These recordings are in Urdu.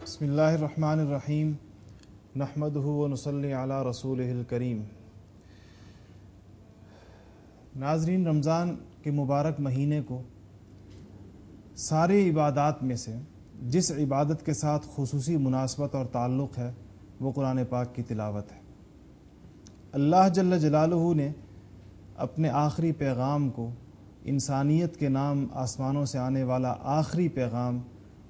بسم اللہ الرحمن الرحیم نحمدہ و نصلی علی رسولہ الکریم۔ ناظرین، رمضان کے مبارک مہینے کو سارے عبادات میں سے جس عبادت کے ساتھ خصوصی مناسبت اور تعلق ہے وہ قرآن پاک کی تلاوت ہے۔ اللہ جل جلالہ نے اپنے آخری پیغام کو، انسانیت کے نام آسمانوں سے آنے والا آخری پیغام،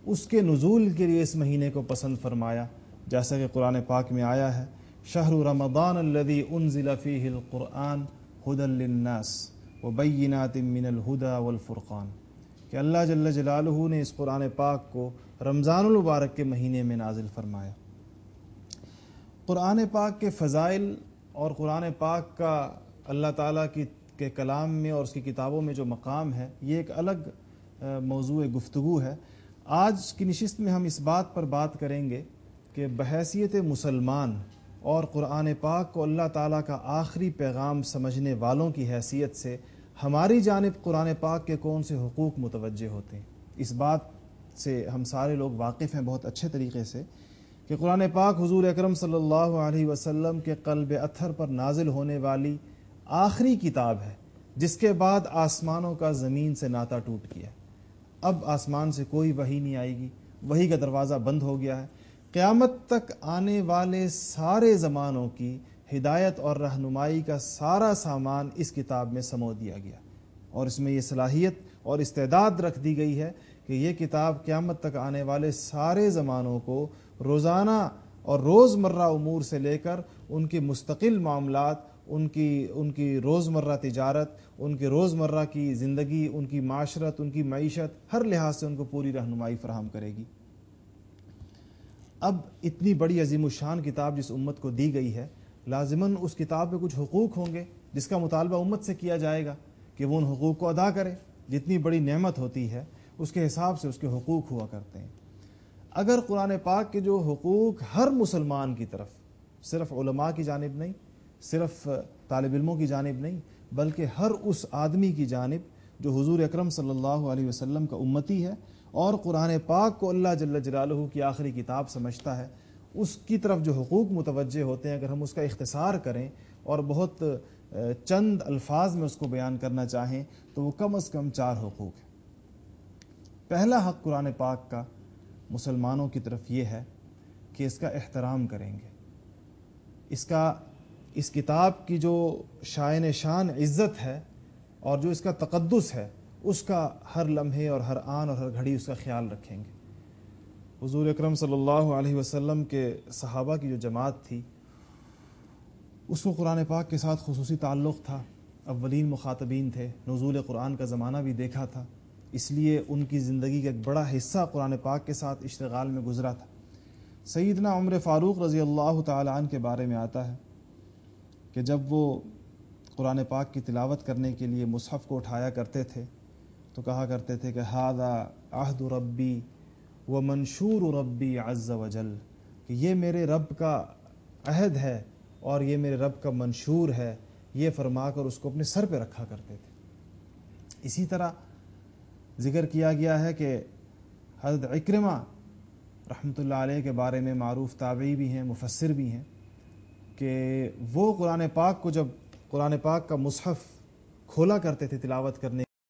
اس کے نزول کے لیے اس مہینے کو پسند فرمایا، جیسا کہ قرآن پاک میں آیا ہے، شہر رمضان الذی انزل فیہ القرآن ھدی للناس وبینات من الھدی والفرقان، کہ اللہ جل جلالہ نے اس قرآن پاک کو رمضان المبارک کے مہینے میں نازل فرمایا۔ قرآن پاک کے فضائل اور قرآن پاک کا اللہ تعالیٰ کے کلام میں اور اس کی کتابوں میں جو مقام ہے، یہ ایک الگ موضوع گفتگو ہے۔ آج کی نشست میں ہم اس بات پر بات کریں گے کہ بحیثیت مسلمان اور قرآن پاک کو اللہ تعالیٰ کا آخری پیغام سمجھنے والوں کی حیثیت سے ہماری جانب قرآن پاک کے کون سے حقوق متوجہ ہوتے ہیں۔ اس بات سے ہم سارے لوگ واقف ہیں بہت اچھے طریقے سے کہ قرآن پاک حضور اکرم صلی اللہ علیہ وسلم کے قلب اطہر پر نازل ہونے والی آخری کتاب ہے، جس کے بعد آسمانوں کا زمین سے ناطہ ٹوٹ گیا۔ اب آسمان سے کوئی وحی نہیں آئے گی، وحی کا دروازہ بند ہو گیا ہے۔ قیامت تک آنے والے سارے زمانوں کی ہدایت اور رہنمائی کا سارا سامان اس کتاب میں سمو دیا گیا، اور اس میں یہ صلاحیت اور استعداد رکھ دی گئی ہے کہ یہ کتاب قیامت تک آنے والے سارے زمانوں کو روزانہ اور روزمرہ امور سے لے کر ان کے مستقل معاملات، ان کی روزمرہ تجارت، ان کے روزمرہ کی زندگی، ان کی معاشرت، ان کی معیشت، ہر لحاظ سے ان کو پوری رہنمائی فراہم کرے گی۔ اب اتنی بڑی عظیم الشان کتاب جس امت کو دی گئی ہے، لازماً اس کتاب پہ کچھ حقوق ہوں گے جس کا مطالبہ امت سے کیا جائے گا کہ وہ ان حقوق کو ادا کرے۔ جتنی بڑی نعمت ہوتی ہے اس کے حساب سے اس کے حقوق ہوا کرتے ہیں۔ اگر قرآن پاک کے جو حقوق ہر مسلمان کی طرف، صرف علماء کی جانب نہیں، صرف طالب علموں کی جانب نہیں، بلکہ ہر اس آدمی کی جانب جو حضور اکرم صلی اللہ علیہ وسلم کا امتی ہے اور قرآن پاک کو اللہ جل جلالہ کی آخری کتاب سمجھتا ہے، اس کی طرف جو حقوق متوجہ ہوتے ہیں، اگر ہم اس کا اختصار کریں اور بہت چند الفاظ میں اس کو بیان کرنا چاہیں تو وہ کم از کم 4 حقوق ہیں۔ پہلا حق قرآن پاک کا مسلمانوں کی طرف یہ ہے کہ اس کا احترام کریں گے، اس کتاب کی جو شائن شان عزت ہے اور جو اس کا تقدس ہے، اس کا ہر لمحے اور ہر آن اور ہر گھڑی اس کا خیال رکھیں گے۔ حضور اکرم صلی اللہ علیہ وسلم کے صحابہ کی جو جماعت تھی، اس کو قرآن پاک کے ساتھ خصوصی تعلق تھا، اولین مخاطبین تھے، نزول قرآن کا زمانہ بھی دیکھا تھا، اس لیے ان کی زندگی کا ایک بڑا حصہ قرآن پاک کے ساتھ اشتغال میں گزرا تھا۔ سیدنا عمر فاروق رضی اللہ تعالی عنہ کے بارے میں آتا ہے کہ جب وہ قرآن پاک کی تلاوت کرنے کے لیے مصحف کو اٹھایا کرتے تھے تو کہا کرتے تھے کہ ھذا عہد ربی ومنشور ربی عز وجل، کہ یہ میرے رب کا عہد ہے اور یہ میرے رب کا منشور ہے، یہ فرما کر اس کو اپنے سر پہ رکھا کرتے تھے۔ اسی طرح ذکر کیا گیا ہے کہ حضرت عکرمہ رحمۃ اللہ علیہ کے بارے میں، معروف تابعی بھی ہیں، مفسر بھی ہیں، کہ وہ قرآن پاک کو جب قرآن پاک کا مصحف کھولا کرتے تھے تلاوت کرنے